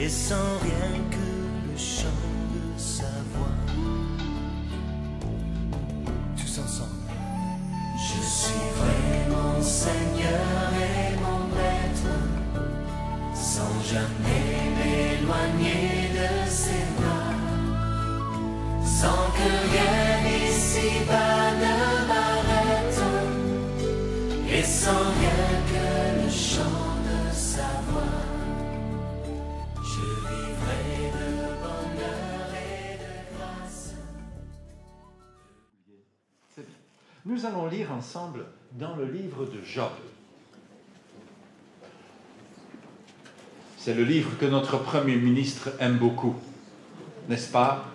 et sans rien que le chant de sa voix. Tous ensemble. Je suivrai mon Seigneur et mon Maître, sans jamais m'éloigner de ses bras, sans que rien ici-bas ne m'arrête, et sans rien que le chant de sa voix. Je vivrai de bonheur et de grâce. Nous allons lire ensemble dans le livre de Job. C'est le livre que notre Premier ministre aime beaucoup, n'est-ce pas?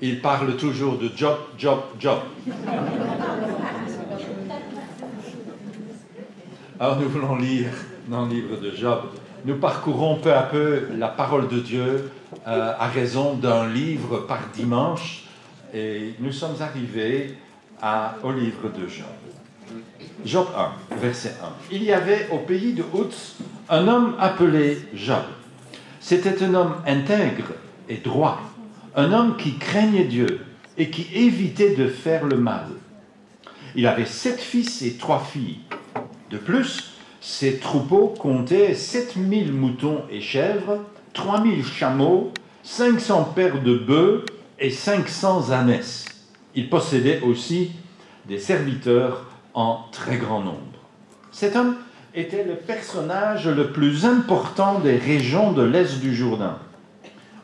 Il parle toujours de Job, Job, Job. Alors nous voulons lire dans le livre de Job. Nous parcourons peu à peu la parole de Dieu à raison d'un livre par dimanche et nous sommes arrivés au livre de Job. Job 1, verset 1. Il y avait au pays de Uz un homme appelé Job. C'était un homme intègre et droit, un homme qui craignait Dieu et qui évitait de faire le mal. Il avait 7 fils et 3 filles. De plus, ses troupeaux comptaient 7000 moutons et chèvres, 3000 chameaux, 500 paires de bœufs et 500 ânesses. Il possédait aussi des serviteurs en très grand nombre. Cet homme était le personnage le plus important des régions de l'est du Jourdain.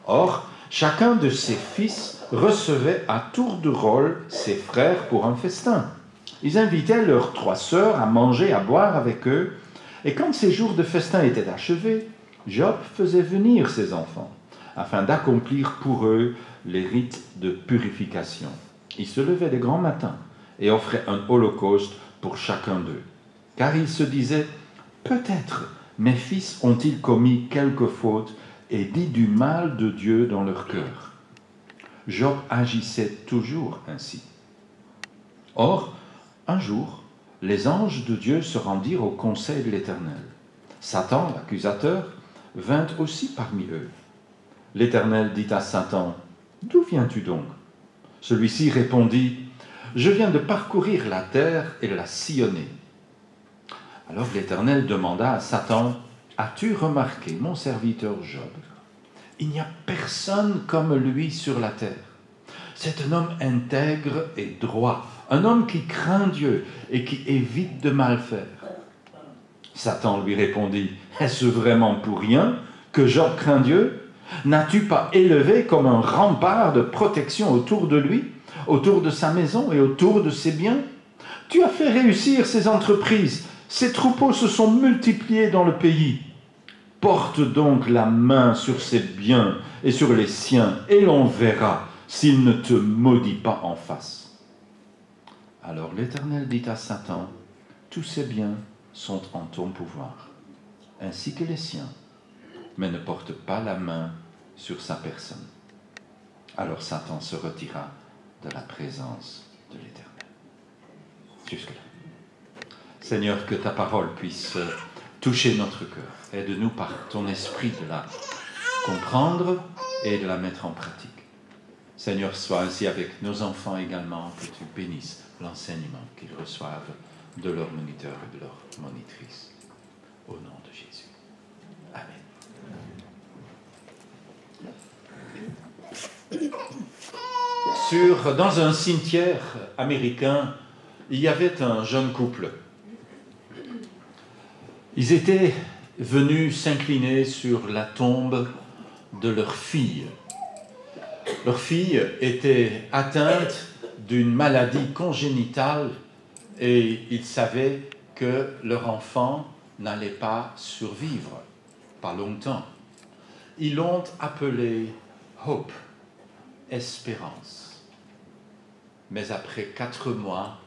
Or, chacun de ses fils recevait à tour de rôle ses frères pour un festin. Ils invitaient leurs 3 sœurs à manger, à boire avec eux, et quand ces jours de festin étaient achevés, Job faisait venir ses enfants, afin d'accomplir pour eux les rites de purification. Il se levait de grand matin et offrait un holocauste pour chacun d'eux. Car il se disait, peut-être mes fils ont-ils commis quelque faute et dit du mal de Dieu dans leur cœur. Job agissait toujours ainsi. Or, un jour, les anges de Dieu se rendirent au conseil de l'Éternel. Satan, l'accusateur, vint aussi parmi eux. L'Éternel dit à Satan, « D'où viens-tu donc » Celui-ci répondit, « Je viens de parcourir la terre et de la sillonner. » Alors l'Éternel demanda à Satan, « As-tu remarqué mon serviteur Job? Il n'y a personne comme lui sur la terre. C'est un homme intègre et droit, un homme qui craint Dieu et qui évite de mal faire. » Satan lui répondit, « Est-ce vraiment pour rien que Job craint Dieu? N'as-tu pas élevé comme un rempart de protection autour de lui, autour de sa maison et autour de ses biens? Tu as fait réussir ses entreprises, ses troupeaux se sont multipliés dans le pays. Porte donc la main sur ses biens et sur les siens, et l'on verra s'il ne te maudit pas en face. » Alors l'Éternel dit à Satan, « Tous ces biens sont en ton pouvoir, ainsi que les siens, mais ne porte pas la main sur sa personne. » Alors Satan se retira de la présence de l'Éternel. Jusque-là. Seigneur, que ta parole puisse toucher notre cœur. Aide-nous par ton esprit de la comprendre et de la mettre en pratique. Seigneur, sois ainsi avec nos enfants également, que tu bénisses l'enseignement qu'ils reçoivent de leur moniteur et de leur monitrice. Au nom de Jésus. Amen. Dans un cimetière américain, il y avait un jeune couple. Ils étaient venus s'incliner sur la tombe de leur fille. Leur fille était atteinte d'une maladie congénitale et ils savaient que leur enfant n'allait pas survivre, pas longtemps. Ils l'ont appelée Hope, espérance. Mais après 4 mois,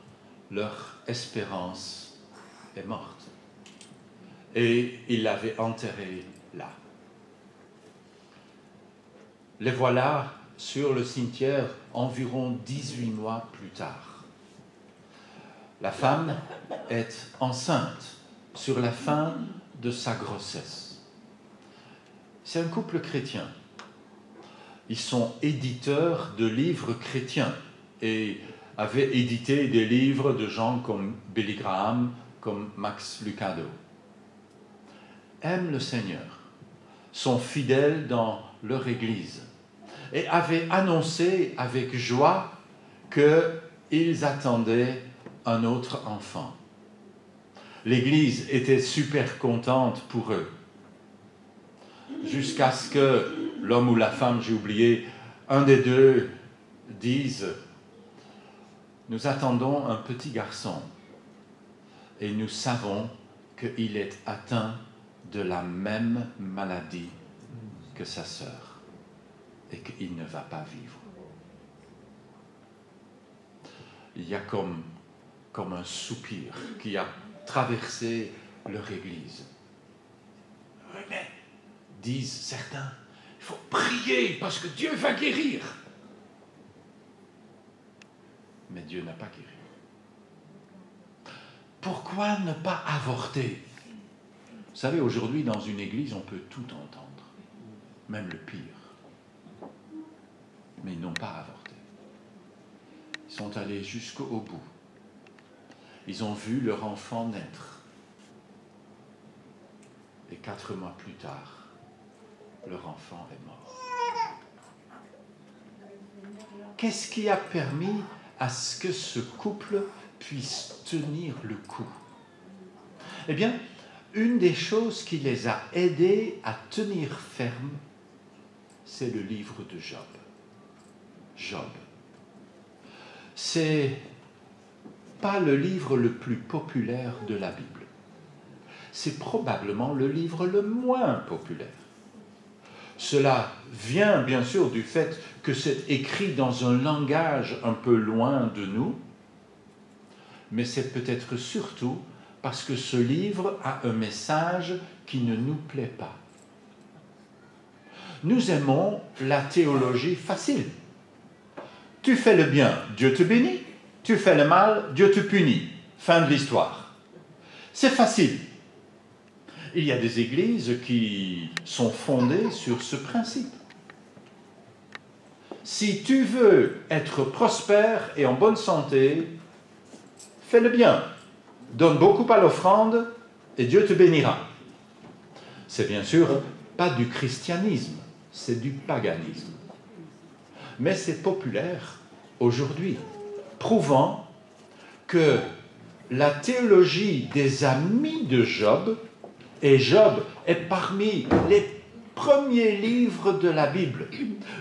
leur espérance est morte. Et ils l'avaient enterrée là. Les voilà sur le cimetière environ 18 mois plus tard. La femme est enceinte sur la fin de sa grossesse. C'est un couple chrétien. Ils sont éditeurs de livres chrétiens et avaient édité des livres de gens comme Billy Graham, comme Max Lucado. Aiment le Seigneur, sont fidèles dans leur Église et avaient annoncé avec joie qu'ils attendaient un autre enfant. L'Église était super contente pour eux, jusqu'à ce que l'homme ou la femme, j'ai oublié, un des deux dise « Nous attendons un petit garçon et nous savons qu'il est atteint de la même maladie que sa sœur et qu'il ne va pas vivre. » Il y a comme un soupir qui a traversé leur Église. Oui, mais, disent certains, il faut prier parce que Dieu va guérir. Mais Dieu n'a pas guéri. Pourquoi ne pas avorter? Vous savez, aujourd'hui, dans une église, on peut tout entendre, même le pire. Mais ils n'ont pas avorté. Ils sont allés jusqu'au bout. Ils ont vu leur enfant naître. Et 4 mois plus tard, leur enfant est mort. Qu'est-ce qui a permis à ce que ce couple puisse tenir le coup? Eh bien, une des choses qui les a aidés à tenir ferme, c'est le livre de Job. Job. C'est pas le livre le plus populaire de la Bible. C'est probablement le livre le moins populaire. Cela vient bien sûr du fait que c'est écrit dans un langage un peu loin de nous, mais c'est peut-être surtout parce que ce livre a un message qui ne nous plaît pas. Nous aimons la théologie facile. Tu fais le bien, Dieu te bénit. Tu fais le mal, Dieu te punit. Fin de l'histoire. C'est facile. Il y a des églises qui sont fondées sur ce principe. Si tu veux être prospère et en bonne santé, fais le bien. Donne beaucoup à l'offrande et Dieu te bénira. C'est bien sûr pas du christianisme, c'est du paganisme. Mais c'est populaire aujourd'hui, prouvant que la théologie des amis de Job, et Job est parmi les premiers livres de la Bible.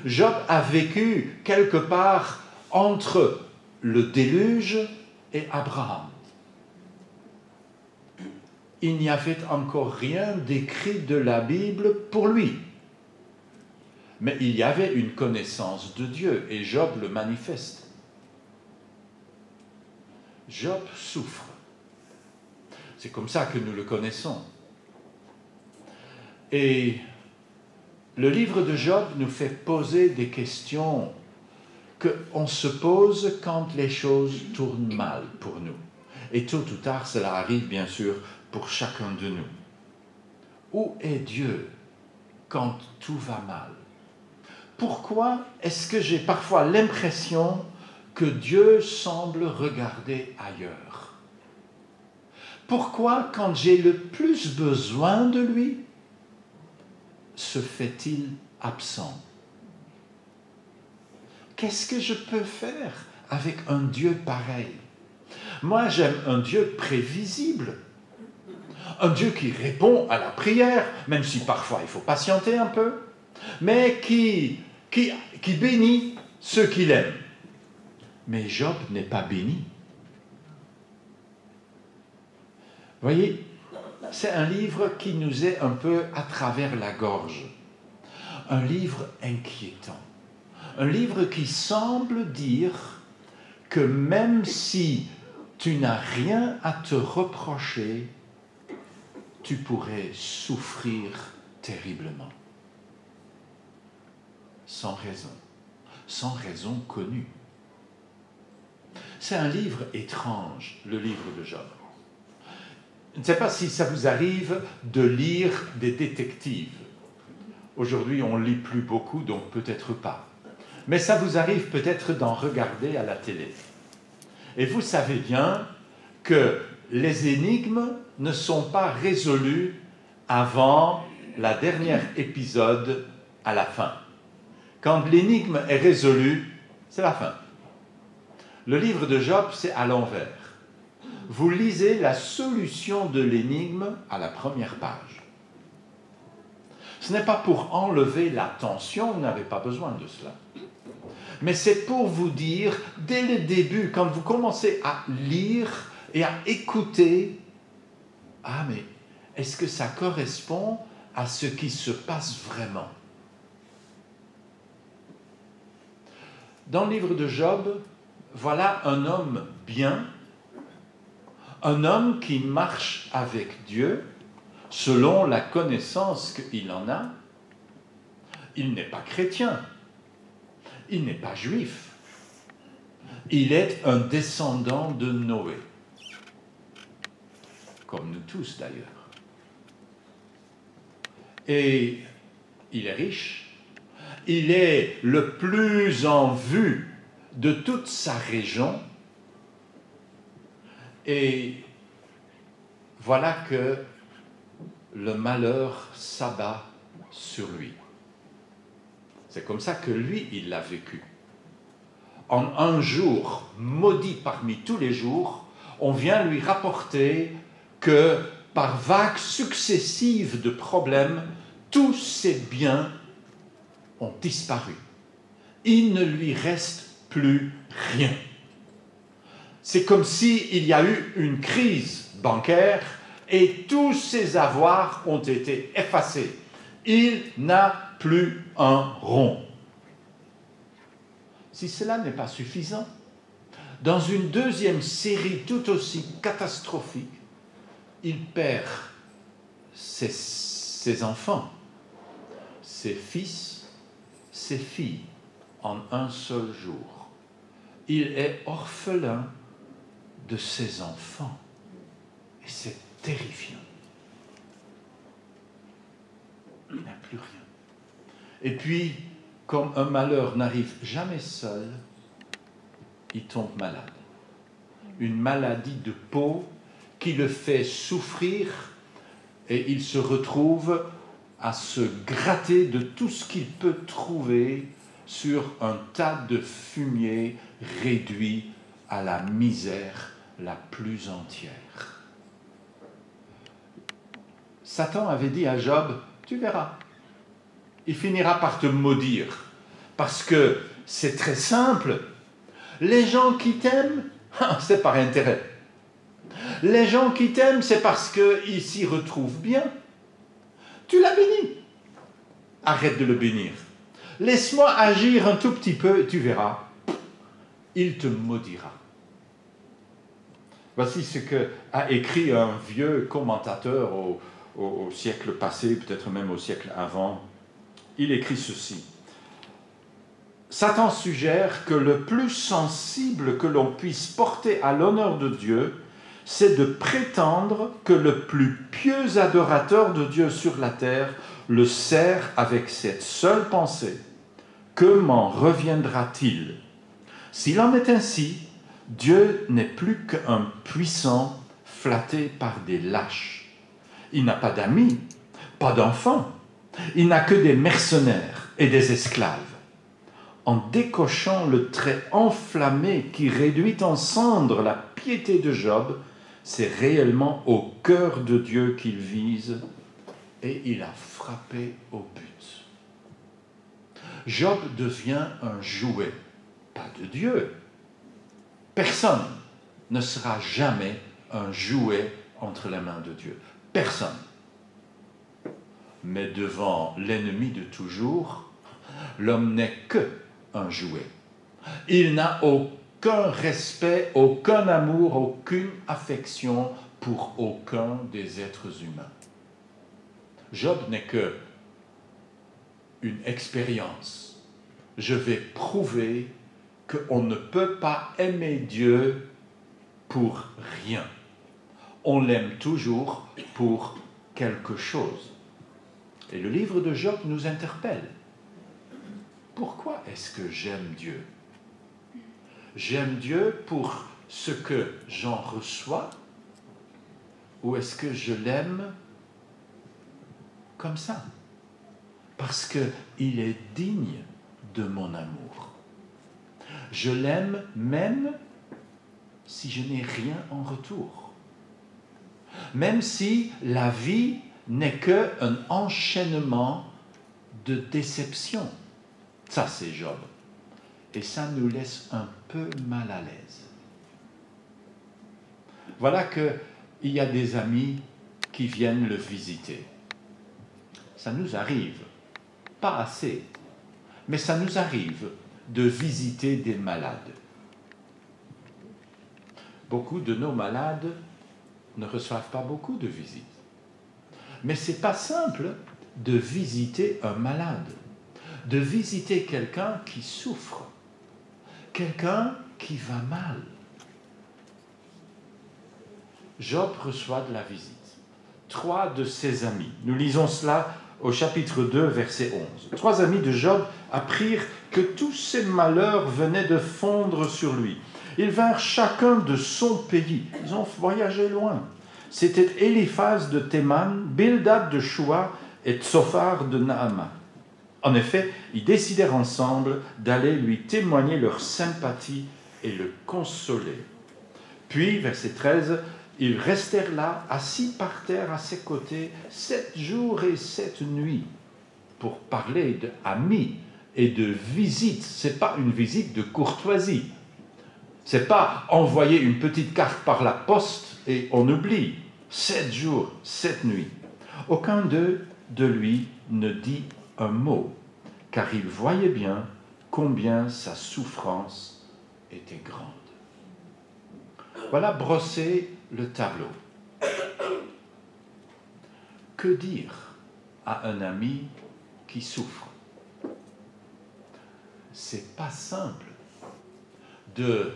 Job a vécu quelque part entre le déluge et Abraham. Il n'y avait encore rien d'écrit de la Bible pour lui. Mais il y avait une connaissance de Dieu et Job le manifeste. Job souffre. C'est comme ça que nous le connaissons. Et le livre de Job nous fait poser des questions qu'on se pose quand les choses tournent mal pour nous. Et tôt ou tard, cela arrive bien sûr pour chacun de nous. Où est Dieu quand tout va mal? Pourquoi est-ce que j'ai parfois l'impression que Dieu semble regarder ailleurs? Pourquoi, quand j'ai le plus besoin de lui, se fait-il absent? Qu'est-ce que je peux faire avec un Dieu pareil? Moi, j'aime un Dieu prévisible, un Dieu qui répond à la prière, même si parfois il faut patienter un peu, mais qui bénit ceux qu'il aime. Mais Job n'est pas béni. Voyez, c'est un livre qui nous est un peu à travers la gorge. Un livre inquiétant. Un livre qui semble dire que même si tu n'as rien à te reprocher, tu pourrais souffrir terriblement. Sans raison connue. C'est un livre étrange, le livre de Job. Je ne sais pas si ça vous arrive de lire des détectives. Aujourd'hui, on ne lit plus beaucoup, donc peut-être pas. Mais ça vous arrive peut-être d'en regarder à la télé. Et vous savez bien que les énigmes ne sont pas résolues avant la dernière épisode à la fin. Quand l'énigme est résolue, c'est la fin. Le livre de Job, c'est à l'envers. Vous lisez la solution de l'énigme à la première page. Ce n'est pas pour enlever la tension, vous n'avez pas besoin de cela. Mais c'est pour vous dire, dès le début, quand vous commencez à lire et à écouter, ah mais est-ce que ça correspond à ce qui se passe vraiment? Dans le livre de Job, voilà un homme bien, un homme qui marche avec Dieu, selon la connaissance qu'il en a. Il n'est pas chrétien, il n'est pas juif, il est un descendant de Noé, comme nous tous d'ailleurs. Et il est riche, il est le plus en vue de toute sa région, et voilà que le malheur s'abat sur lui. C'est comme ça que lui, il l'a vécu. En un jour, maudit parmi tous les jours, on vient lui rapporter que par vagues successives de problèmes, tous ses biens ont disparu. Il ne lui reste plus rien. C'est comme s'il y a eu une crise bancaire et tous ses avoirs ont été effacés. Il n'a plus un rond. Si cela n'est pas suffisant, dans une deuxième série tout aussi catastrophique, il perd ses enfants, ses fils, ses filles en un seul jour. Il est orphelin de ses enfants. Et c'est terrifiant. Il n'a plus rien. Et puis, comme un malheur n'arrive jamais seul, il tombe malade. Une maladie de peau qui le fait souffrir et il se retrouve à se gratter de tout ce qu'il peut trouver sur un tas de fumier réduit à la misère la plus entière. Satan avait dit à Job, tu verras, il finira par te maudire, parce que c'est très simple. Les gens qui t'aiment, c'est par intérêt. Les gens qui t'aiment, c'est parce qu'ils s'y retrouvent bien. Tu l'as béni. Arrête de le bénir. Laisse-moi agir un tout petit peu et tu verras. Il te maudira. Voici ce qu'a écrit un vieux commentateur au siècle passé, peut-être même au siècle avant. Il écrit ceci. Satan suggère que le plus sensible que l'on puisse porter à l'honneur de Dieu, c'est de prétendre que le plus pieux adorateur de Dieu sur la terre le sert avec cette seule pensée. Que m'en reviendra-t-il? S'il en est ainsi, Dieu n'est plus qu'un puissant flatté par des lâches. Il n'a pas d'amis, pas d'enfants. Il n'a que des mercenaires et des esclaves. En décochant le trait enflammé qui réduit en cendres la piété de Job, c'est réellement au cœur de Dieu qu'il vise et il a frappé au but. Job devient un jouet, pas de Dieu. Personne ne sera jamais un jouet entre les mains de Dieu. Personne. Mais devant l'ennemi de toujours, l'homme n'est que un jouet. Il n'a aucun respect, aucun amour, aucune affection pour aucun des êtres humains. Job n'est que une expérience. Je vais prouver qu'on ne peut pas aimer Dieu pour rien. On l'aime toujours pour quelque chose. Et le livre de Job nous interpelle. Pourquoi est-ce que j'aime Dieu? J'aime Dieu pour ce que j'en reçois, ou est-ce que je l'aime comme ça? Parce qu'il est digne de mon amour. Je l'aime même si je n'ai rien en retour. Même si la vie n'est qu'un enchaînement de déceptions. Ça, c'est Job. Et ça nous laisse un peu mal à l'aise. Voilà qu'il y a des amis qui viennent le visiter. Ça nous arrive, pas assez, mais ça nous arrive de visiter des malades. Beaucoup de nos malades ne reçoivent pas beaucoup de visites. Mais ce n'est pas simple de visiter un malade, de visiter quelqu'un qui souffre, quelqu'un qui va mal. Job reçoit de la visite. 3 de ses amis, nous lisons cela au chapitre 2, verset 11. 3 amis de Job apprirent que tous ses malheurs venaient de fondre sur lui. Ils vinrent chacun de son pays. Ils ont voyagé loin. C'était Éliphaz de Théman, Bildad de Choua et Tsophar de Naama. En effet, ils décidèrent ensemble d'aller lui témoigner leur sympathie et le consoler. Puis, verset 13, ils restèrent là, assis par terre à ses côtés, 7 jours et 7 nuits, pour parler d'amis et de visite. Ce n'est pas une visite de courtoisie. Ce n'est pas envoyer une petite carte par la poste et on oublie. 7 jours, 7 nuits. Aucun d'eux de lui ne dit un mot, car il voyait bien combien sa souffrance était grande. Voilà brossé le tableau. Que dire à un ami qui souffre? C'est pas simple de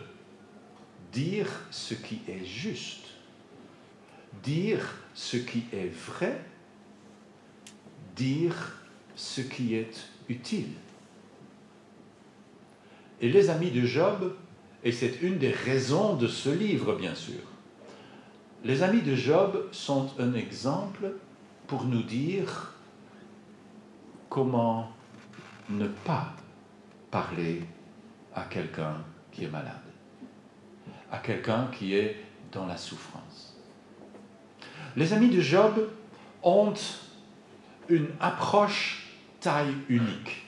dire ce qui est juste, dire ce qui est vrai, dire ce qui est utile. Et les amis de Job, et c'est une des raisons de ce livre, bien sûr, les amis de Job sont un exemple pour nous dire comment ne pas parler à quelqu'un qui est malade, à quelqu'un qui est dans la souffrance. Les amis de Job ont une approche taille unique.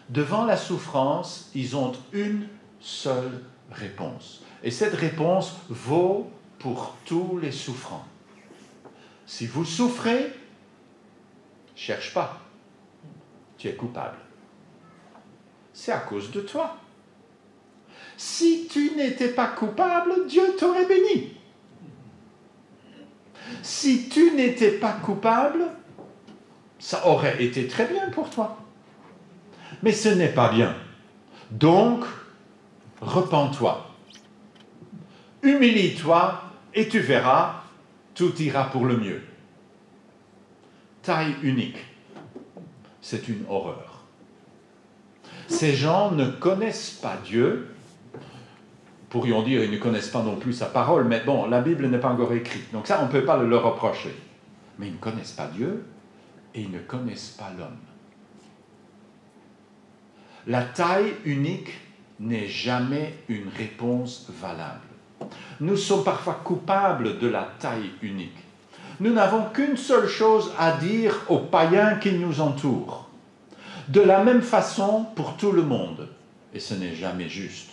Devant la souffrance, ils ont une seule réponse. Et cette réponse vaut pour tous les souffrants. Si vous souffrez, cherche pas. Tu es coupable. C'est à cause de toi. Si tu n'étais pas coupable, Dieu t'aurait béni. Si tu n'étais pas coupable, ça aurait été très bien pour toi. Mais ce n'est pas bien. Donc, repens-toi. Humilie-toi et tu verras, tout ira pour le mieux. Taille unique. C'est une horreur. Ces gens ne connaissent pas Dieu. Pourrions dire, ils ne connaissent pas non plus sa parole, mais bon, la Bible n'est pas encore écrite. Donc ça, on ne peut pas le leur reprocher. Mais ils ne connaissent pas Dieu et ils ne connaissent pas l'homme. La taille unique n'est jamais une réponse valable. Nous sommes parfois coupables de la taille unique. Nous n'avons qu'une seule chose à dire aux païens qui nous entourent. De la même façon pour tout le monde. Et ce n'est jamais juste.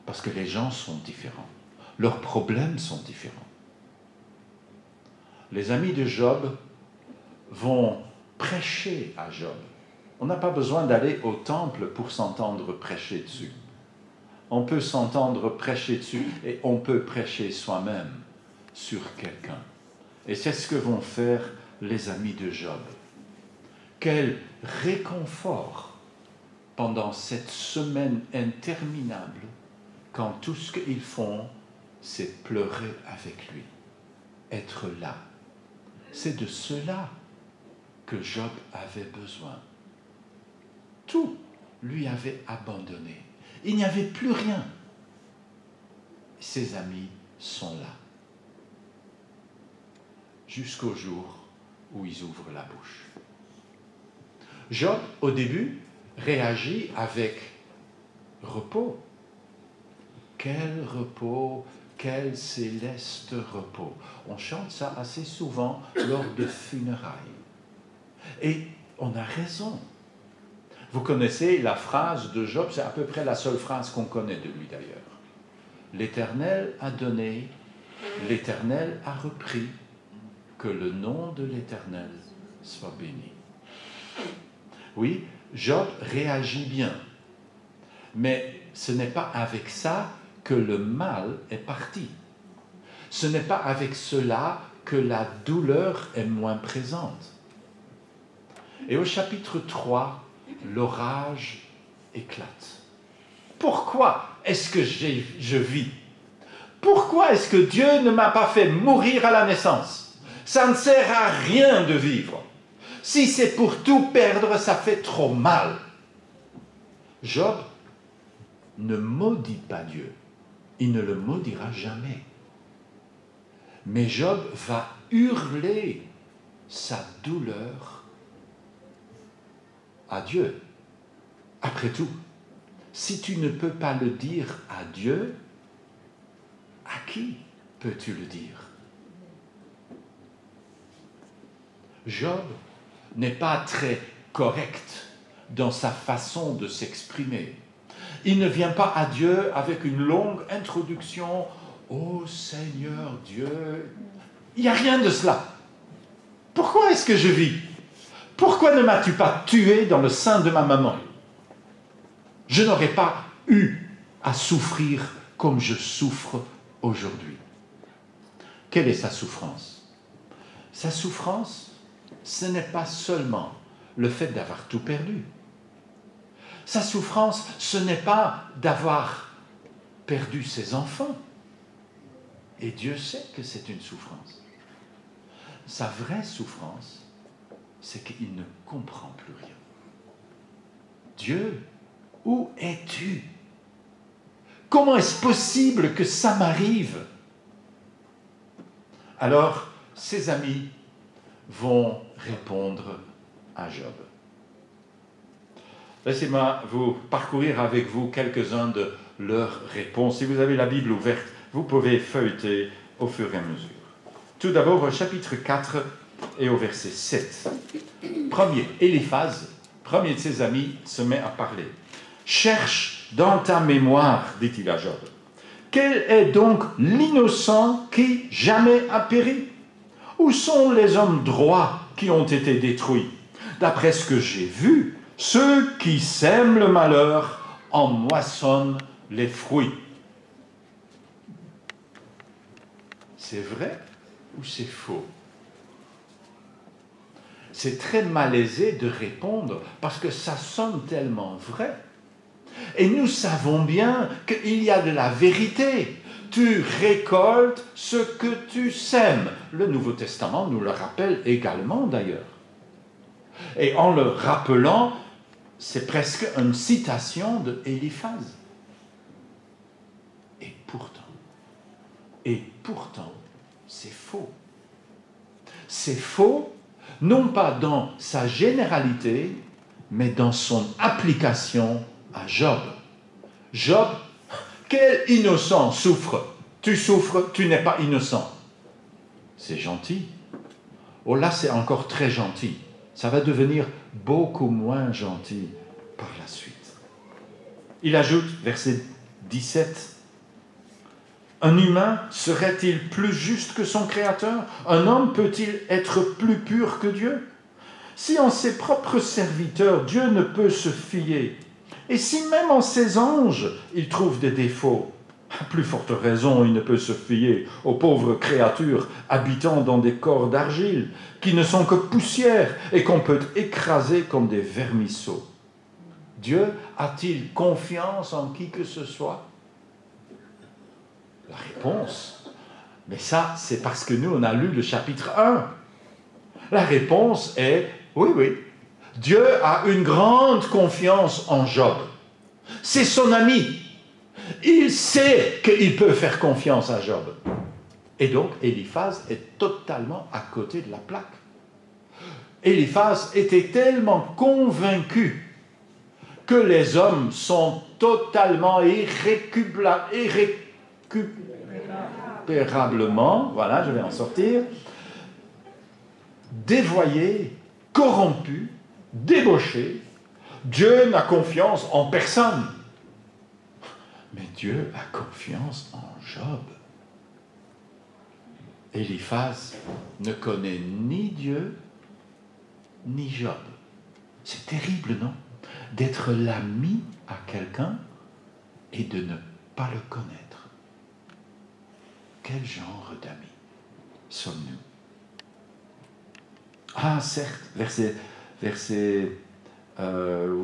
Parce que les gens sont différents. Leurs problèmes sont différents. Les amis de Job vont prêcher à Job. On n'a pas besoin d'aller au temple pour s'entendre prêcher dessus. On peut s'entendre prêcher dessus et on peut prêcher soi-même sur quelqu'un. Et c'est ce que vont faire les amis de Job. Quel réconfort pendant cette semaine interminable quand tout ce qu'ils font, c'est pleurer avec lui, être là. C'est de cela que Job avait besoin. Tout lui avait abandonné. Il n'y avait plus rien. Ses amis sont là. Jusqu'au jour où ils ouvrent la bouche. Job, au début, réagit avec repos. Quel repos, quel céleste repos. On chante ça assez souvent lors de funérailles. Et on a raison. Vous connaissez la phrase de Job, c'est à peu près la seule phrase qu'on connaît de lui d'ailleurs. L'Éternel a donné, l'Éternel a repris, que le nom de l'Éternel soit béni. Oui, Job réagit bien, mais ce n'est pas avec ça que le mal est parti. Ce n'est pas avec cela que la douleur est moins présente. Et au chapitre 3, l'orage éclate. Pourquoi est-ce que je vis? Pourquoi est-ce que Dieu ne m'a pas fait mourir à la naissance? Ça ne sert à rien de vivre. Si c'est pour tout perdre, ça fait trop mal. Job ne maudit pas Dieu. Il ne le maudira jamais. Mais Job va hurler sa douleur à Dieu. Après tout, si tu ne peux pas le dire à Dieu, à qui peux-tu le dire? Job n'est pas très correct dans sa façon de s'exprimer. Il ne vient pas à Dieu avec une longue introduction. « Ô Seigneur Dieu », il n'y a rien de cela. Pourquoi est-ce que je vis? Pourquoi ne m'as-tu pas tué dans le sein de ma maman? Je n'aurais pas eu à souffrir comme je souffre aujourd'hui. Quelle est sa souffrance? Sa souffrance, ce n'est pas seulement le fait d'avoir tout perdu. Sa souffrance, ce n'est pas d'avoir perdu ses enfants. Et Dieu sait que c'est une souffrance. Sa vraie souffrance, c'est qu'il ne comprend plus rien. Dieu, où es-tu? Comment est-ce possible que ça m'arrive? Alors, ses amis vont répondre à Job. Laissez-moi vous parcourir avec vous quelques-uns de leurs réponses. Si vous avez la Bible ouverte, vous pouvez feuilleter au fur et à mesure. Tout d'abord, au chapitre 4 et au verset 7. Premier, Éliphaz, premier de ses amis, se met à parler. « Cherche dans ta mémoire, dit-il à Job, quel est donc l'innocent qui jamais a péri? Où sont les hommes droits qui ont été détruits? D'après ce que j'ai vu, ceux qui sèment le malheur en moissonnent les fruits. » C'est vrai ou c'est faux? C'est très malaisé de répondre parce que ça sonne tellement vrai. Et nous savons bien qu'il y a de la vérité. Tu récoltes ce que tu sèmes. Le Nouveau Testament nous le rappelle également d'ailleurs. Et en le rappelant, c'est presque une citation de Éliphaz. Et pourtant, c'est faux. C'est faux, non pas dans sa généralité, mais dans son application à Job. Job, quel innocent souffre? Tu souffres, tu n'es pas innocent. C'est gentil. Oh là, c'est encore très gentil. Ça va devenir beaucoup moins gentil par la suite. Il ajoute, verset 17, « Un humain serait-il plus juste que son Créateur? Un homme peut-il être plus pur que Dieu? Si en ses propres serviteurs, Dieu ne peut se fier, et si même en ses anges, il trouve des défauts, à plus forte raison, il ne peut se fier aux pauvres créatures habitant dans des corps d'argile, qui ne sont que poussière et qu'on peut écraser comme des vermisseaux. Dieu a-t-il confiance en qui que ce soit? La réponse, mais ça, c'est parce que nous, on a lu le chapitre 1. La réponse est oui, oui, Dieu a une grande confiance en Job. C'est son ami. Il sait qu'il peut faire confiance à Job. Et donc, Éliphaz est totalement à côté de la plaque. Éliphaz était tellement convaincu que les hommes sont totalement irrécupérablement, voilà, je vais en sortir, dévoyés, corrompus, débauchés. Dieu n'a confiance en personne. Mais Dieu a confiance en Job. Éliphaz ne connaît ni Dieu, ni Job. C'est terrible, non? D'être l'ami à quelqu'un et de ne pas le connaître. Quel genre d'amis sommes-nous? Ah, certes, où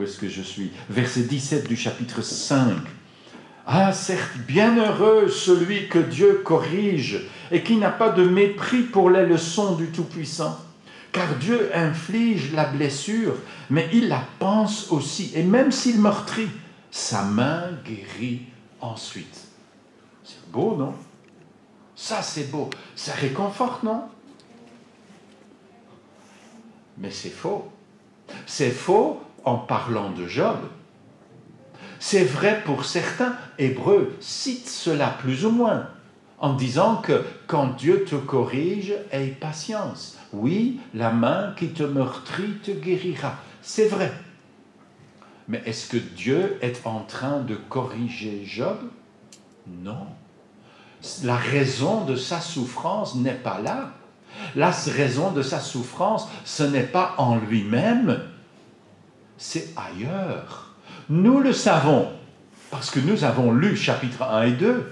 est-ce que je suis? Verset 17 du chapitre 5. Ah, certes, bienheureux celui que Dieu corrige et qui n'a pas de mépris pour les leçons du Tout-Puissant. Car Dieu inflige la blessure, mais il la pense aussi. Et même s'il meurtrit, sa main guérit ensuite. C'est beau, non? Ça, c'est beau. Ça réconforte, non? Mais c'est faux. C'est faux en parlant de Job. C'est vrai pour certains. Hébreux cite cela plus ou moins, en disant que quand Dieu te corrige, aie patience. Oui, la main qui te meurtrit te guérira. C'est vrai. Mais est-ce que Dieu est en train de corriger Job? Non. La raison de sa souffrance n'est pas là. La raison de sa souffrance, ce n'est pas en lui-même, c'est ailleurs. Nous le savons, parce que nous avons lu chapitre 1 et 2.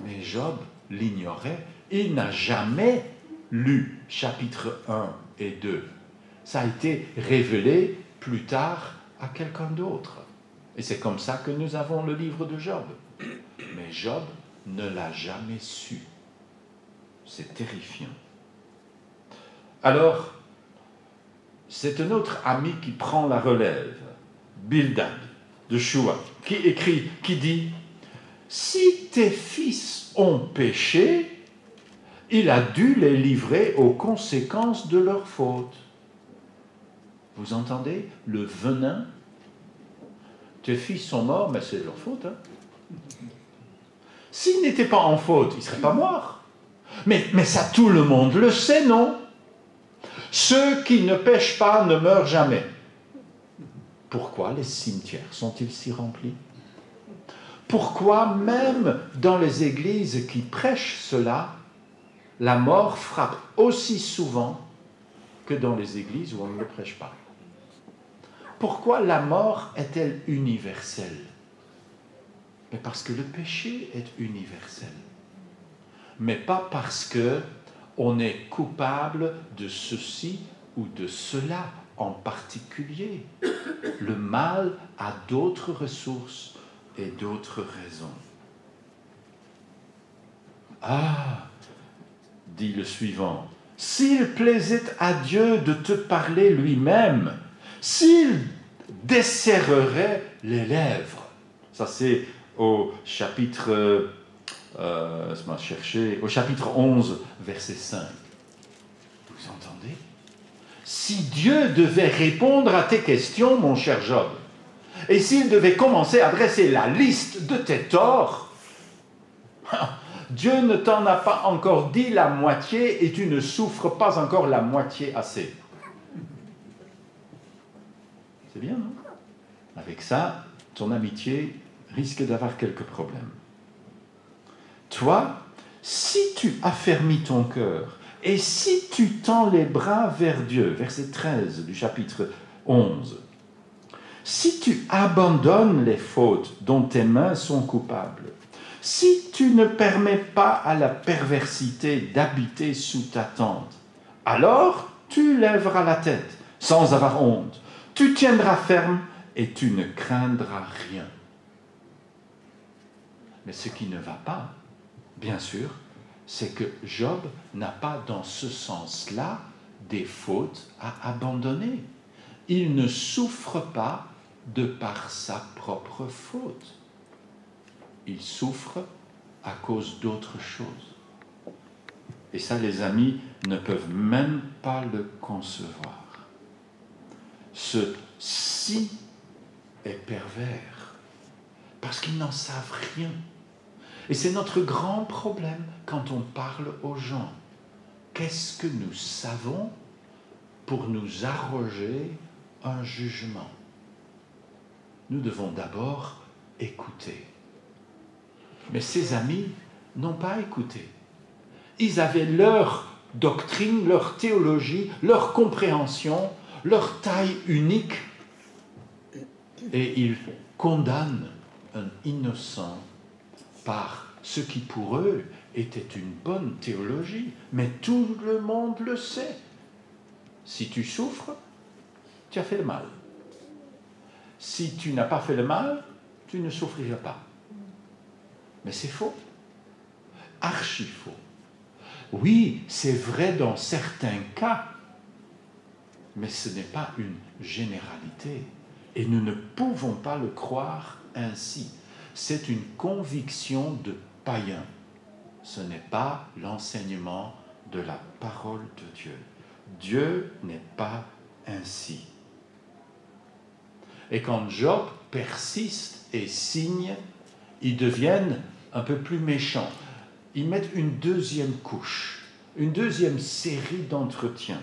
Mais Job l'ignorait. Il n'a jamais lu chapitre 1 et 2. Ça a été révélé plus tard à quelqu'un d'autre. Et c'est comme ça que nous avons le livre de Job. Mais Job ne l'a jamais su. C'est terrifiant. Alors, c'est un autre ami qui prend la relève, Bildad de Shua, qui écrit, qui dit « Si tes fils ont péché, il a dû les livrer aux conséquences de leur faute. » Vous entendez? Le venin. Tes fils sont morts, mais c'est leur faute. Hein? S'ils n'étaient pas en faute, ils ne seraient pas morts. Mais ça, tout le monde le sait, non? Ceux qui ne pêchent pas ne meurent jamais. Pourquoi les cimetières sont-ils si remplis? Pourquoi même dans les églises qui prêchent cela, la mort frappe aussi souvent que dans les églises où on ne le prêche pas? Pourquoi la mort est-elle universelle? Mais parce que le péché est universel. Mais pas parce que on est coupable de ceci ou de cela en particulier. Le mal a d'autres ressources et d'autres raisons. Ah, dit le suivant, s'il plaisait à Dieu de te parler lui-même, s'il desserrerait les lèvres. Ça c'est au chapitre, au chapitre 11, verset 5. Vous entendez? Si Dieu devait répondre à tes questions, mon cher Job, et s'il devait commencer à dresser la liste de tes torts, Dieu ne t'en a pas encore dit la moitié et tu ne souffres pas encore la moitié assez. C'est bien, non? Avec ça, ton amitié risque d'avoir quelques problèmes. Toi, si tu affermis ton cœur et si tu tends les bras vers Dieu, verset 13 du chapitre 11, si tu abandonnes les fautes dont tes mains sont coupables, si tu ne permets pas à la perversité d'habiter sous ta tente, alors tu lèveras la tête sans avoir honte, tu tiendras ferme et tu ne craindras rien. Mais ce qui ne va pas, bien sûr, c'est que Job n'a pas dans ce sens-là des fautes à abandonner. Il ne souffre pas de par sa propre faute. Il souffre à cause d'autre chose. Et ça, les amis ne peuvent même pas le concevoir. Ce si est pervers, parce qu'ils n'en savent rien. Et c'est notre grand problème quand on parle aux gens. Qu'est-ce que nous savons pour nous arroger un jugement? Nous devons d'abord écouter. Mais ces amis n'ont pas écouté. Ils avaient leur doctrine, leur théologie, leur compréhension, leur taille unique, et ils condamnent un innocent par ce qui pour eux était une bonne théologie. Mais tout le monde le sait. Si tu souffres, tu as fait le mal. Si tu n'as pas fait le mal, tu ne souffriras pas. Mais c'est faux. Archi faux. Oui, c'est vrai dans certains cas, mais ce n'est pas une généralité. Et nous ne pouvons pas le croire ainsi. C'est une conviction de païen. Ce n'est pas l'enseignement de la parole de Dieu. Dieu n'est pas ainsi. Et quand Job persiste et signe, ils deviennent un peu plus méchants. Ils mettent une deuxième couche, une deuxième série d'entretiens.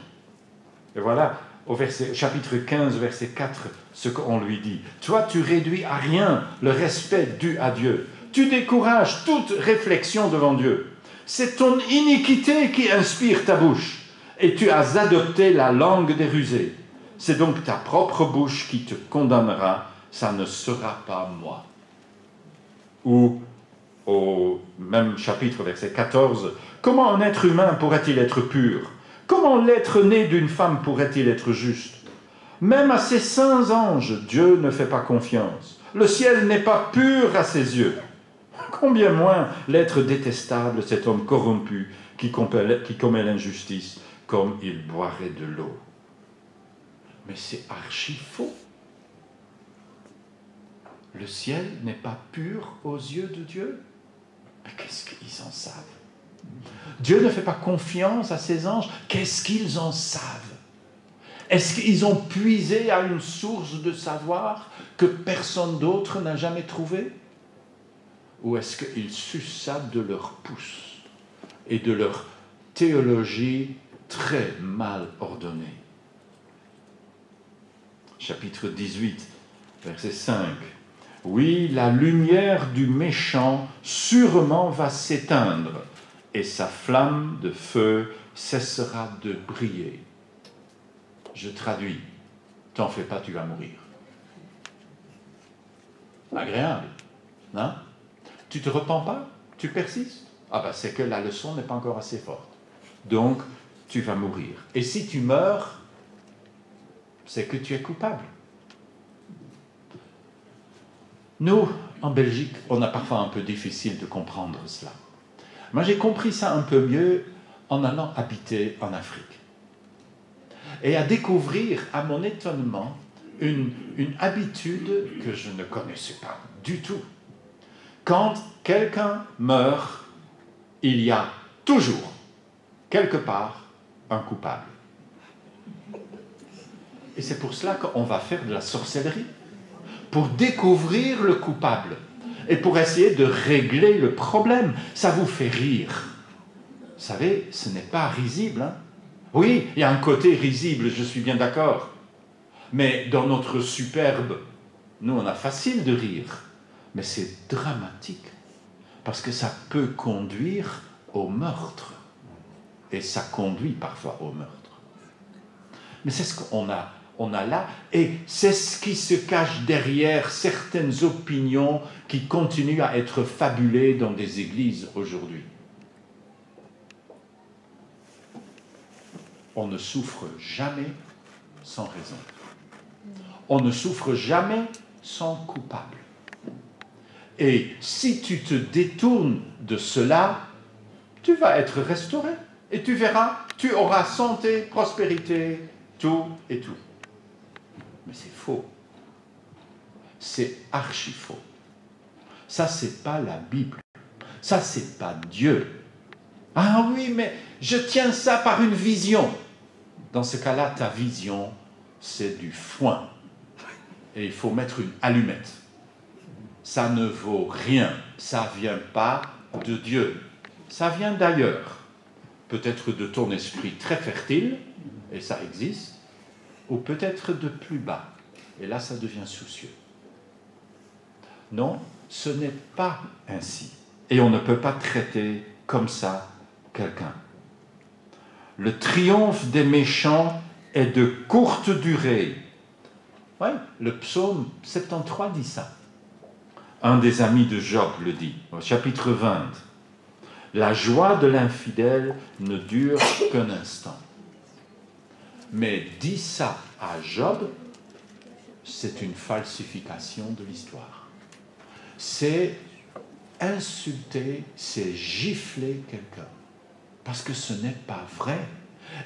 Et voilà, au chapitre 15, verset 4, ce qu'on lui dit. « Toi, tu réduis à rien le respect dû à Dieu. Tu décourages toute réflexion devant Dieu. C'est ton iniquité qui inspire ta bouche, et tu as adopté la langue des rusés. C'est donc ta propre bouche qui te condamnera, ça ne sera pas moi. » Ou au même chapitre, verset 14, « Comment un être humain pourrait-il être pur? Comment l'être né d'une femme pourrait-il être juste? Même à ses saints anges, Dieu ne fait pas confiance. Le ciel n'est pas pur à ses yeux. Combien moins l'être détestable, cet homme corrompu qui commet l'injustice, comme il boirait de l'eau. » Mais c'est archi faux. Le ciel n'est pas pur aux yeux de Dieu. Mais qu'est-ce qu'ils en savent? Dieu ne fait pas confiance à ses anges. Qu'est-ce qu'ils en savent? Est-ce qu'ils ont puisé à une source de savoir que personne d'autre n'a jamais trouvé? Ou est-ce qu'ils sucent ça de leur pouce et de leur théologie très mal ordonnée? Chapitre 18, verset 5. « Oui, la lumière du méchant sûrement va s'éteindre, et sa flamme de feu cessera de briller. » Je traduis. T'en fais pas, tu vas mourir. Agréable, hein? Tu te repens pas? Tu persistes? Ah ben c'est que la leçon n'est pas encore assez forte. Donc, tu vas mourir. Et si tu meurs, c'est que tu es coupable. Nous, en Belgique, on a parfois un peu difficile de comprendre cela. Moi, j'ai compris ça un peu mieux en allant habiter en Afrique. Et à découvrir, à mon étonnement, une habitude que je ne connaissais pas du tout. Quand quelqu'un meurt, il y a toujours, quelque part, un coupable. Et c'est pour cela qu'on va faire de la sorcellerie, pour découvrir le coupable et pour essayer de régler le problème. Ça vous fait rire. Vous savez, ce n'est pas risible, hein? Oui, il y a un côté risible, je suis bien d'accord. Mais dans notre superbe, nous, on a facile de rire. Mais c'est dramatique, parce que ça peut conduire au meurtre. Et ça conduit parfois au meurtre. Mais c'est ce qu'on a là, et c'est ce qui se cache derrière certaines opinions qui continuent à être fabulées dans des églises aujourd'hui. On ne souffre jamais sans raison. On ne souffre jamais sans coupable. Et si tu te détournes de cela, tu vas être restauré. Et tu verras, Tu auras santé, prospérité, tout et tout. Mais c'est faux. C'est archi faux. Ça, c'est pas la Bible. Ça, c'est pas Dieu. Ah oui, mais je tiens ça par une vision. Dans ce cas-là, ta vision, c'est du foin. Et il faut mettre une allumette. Ça ne vaut rien. Ça ne vient pas de Dieu. Ça vient d'ailleurs. Peut-être de ton esprit très fertile, et ça existe, ou peut-être de plus bas. Et là, ça devient soucieux. Non, ce n'est pas ainsi. Et on ne peut pas traiter comme ça quelqu'un. Le triomphe des méchants est de courte durée. Ouais, le psaume 73 dit ça. Un des amis de Job le dit, au chapitre 20. La joie de l'infidèle ne dure qu'un instant. Mais dit ça à Job, c'est une falsification de l'histoire. C'est insulter, c'est gifler quelqu'un. Parce que ce n'est pas vrai.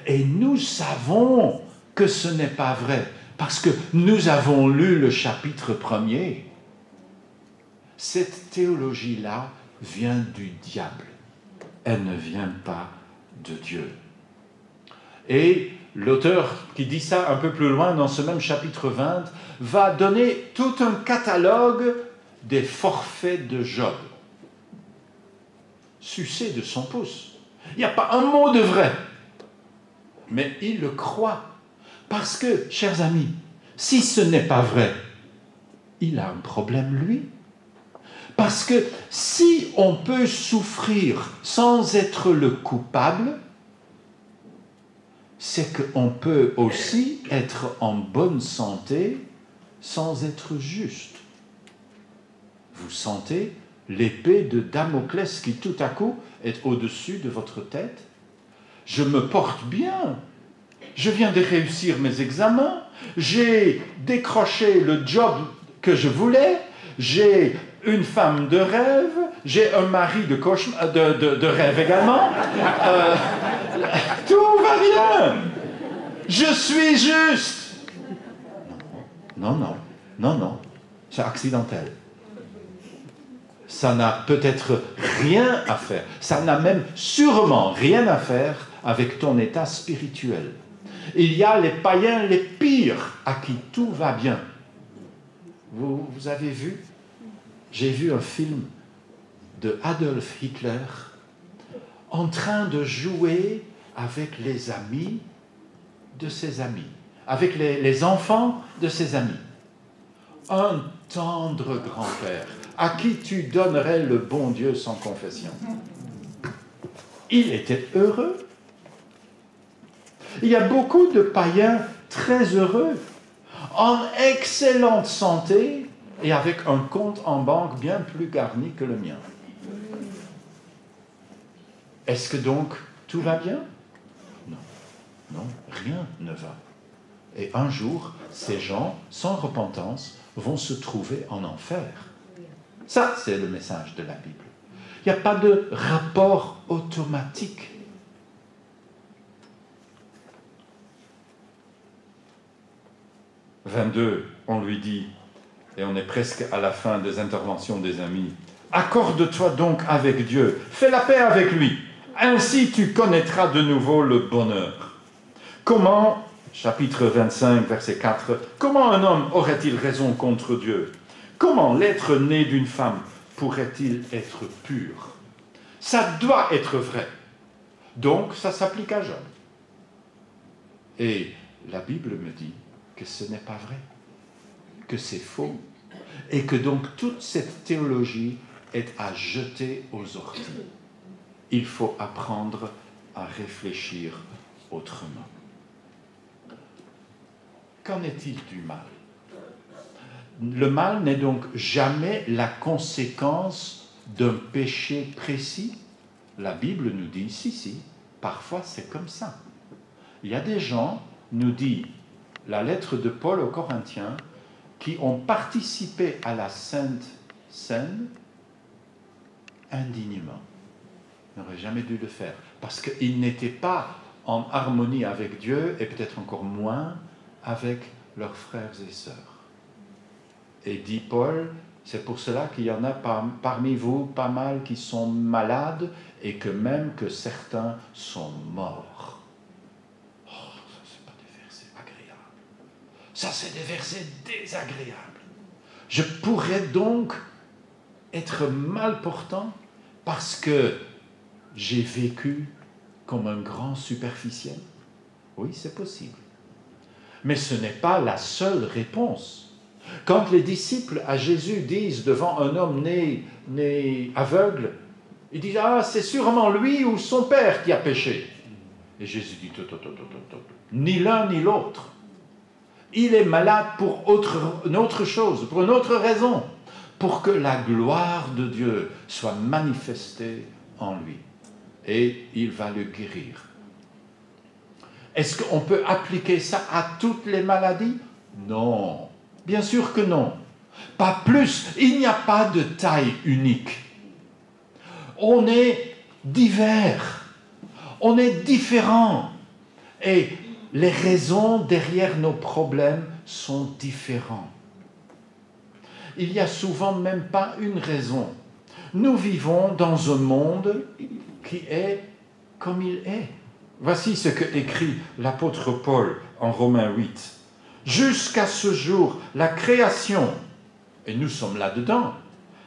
Et nous savons que ce n'est pas vrai. Parce que nous avons lu le chapitre 1er. Cette théologie-là vient du diable. Elle ne vient pas de Dieu. Et l'auteur qui dit ça un peu plus loin dans ce même chapitre 20 va donner tout un catalogue des forfaits de Job. Sucé de son pouce. Il n'y a pas un mot de vrai. Mais il le croit. Parce que, chers amis, si ce n'est pas vrai, il a un problème, lui. Parce que si on peut souffrir sans être le coupable, c'est qu'on peut aussi être en bonne santé sans être juste. Vous sentez l'épée de Damoclès qui tout à coup est au-dessus de votre tête? Je me porte bien. Je viens de réussir mes examens. J'ai décroché le job que je voulais. J'ai une femme de rêve. J'ai un mari de rêve également. Tout va bien. Je suis juste. Non. C'est accidentel. Ça n'a peut-être rien à faire. Ça n'a même sûrement rien à faire avec ton état spirituel. Il y a les païens les pires à qui tout va bien. Vous avez vu? J'ai vu un film de Adolf Hitler en train de jouer avec les amis de ses amis, avec les enfants de ses amis. Un tendre grand-père à qui tu donnerais le bon Dieu sans confession. Il était heureux. Il y a beaucoup de païens très heureux, en excellente santé et avec un compte en banque bien plus garni que le mien. Est-ce que donc tout va bien? Non, rien ne va. Et un jour, ces gens, sans repentance, vont se trouver en enfer. Ça, c'est le message de la Bible. Il n'y a pas de rapport automatique. « 22, on lui dit, et on est presque à la fin des interventions des amis, « Accorde-toi donc avec Dieu, fais la paix avec lui, ainsi tu connaîtras de nouveau le bonheur. » Comment, chapitre 25, verset 4, « Comment un homme aurait-il raison contre Dieu? Comment l'être né d'une femme pourrait-il être pur? » Ça doit être vrai. Donc, ça s'applique à Job. Et la Bible me dit que ce n'est pas vrai, que c'est faux, et que donc toute cette théologie est à jeter aux orties. Il faut apprendre à réfléchir autrement. Qu'en est-il du mal? Le mal n'est donc jamais la conséquence d'un péché précis. La Bible nous dit, si, parfois c'est comme ça. Il y a des gens, nous dit la lettre de Paul aux Corinthiens, qui ont participé à la Sainte Seine indignement. Ils n'auraient jamais dû le faire, parce qu'ils n'étaient pas en harmonie avec Dieu et peut-être encore moins avec leurs frères et sœurs. Et dit Paul, c'est pour cela qu'il y en a parmi vous pas mal qui sont malades et que même que certains sont morts. Oh, ça c'est pas des versets agréables. Ça c'est des versets désagréables. Je pourrais donc être mal portant parce que j'ai vécu comme un grand superficiel. Oui, c'est possible. Mais ce n'est pas la seule réponse. Quand les disciples à Jésus disent devant un homme né aveugle, ils disent « Ah, c'est sûrement lui ou son père qui a péché. » Et Jésus dit « Ni l'un ni l'autre. Il est malade pour une autre chose, pour une autre raison, pour que la gloire de Dieu soit manifestée en lui. Et il va le guérir. » Est-ce qu'on peut appliquer ça à toutes les maladies? Non. Bien sûr que non. Pas plus. Il n'y a pas de taille unique. On est divers. On est différents. Et les raisons derrière nos problèmes sont différentes. Il n'y a souvent même pas une raison. Nous vivons dans un monde qui est comme il est. Voici ce que écrit l'apôtre Paul en Romains 8. Jusqu'à ce jour, la création, et nous sommes là-dedans,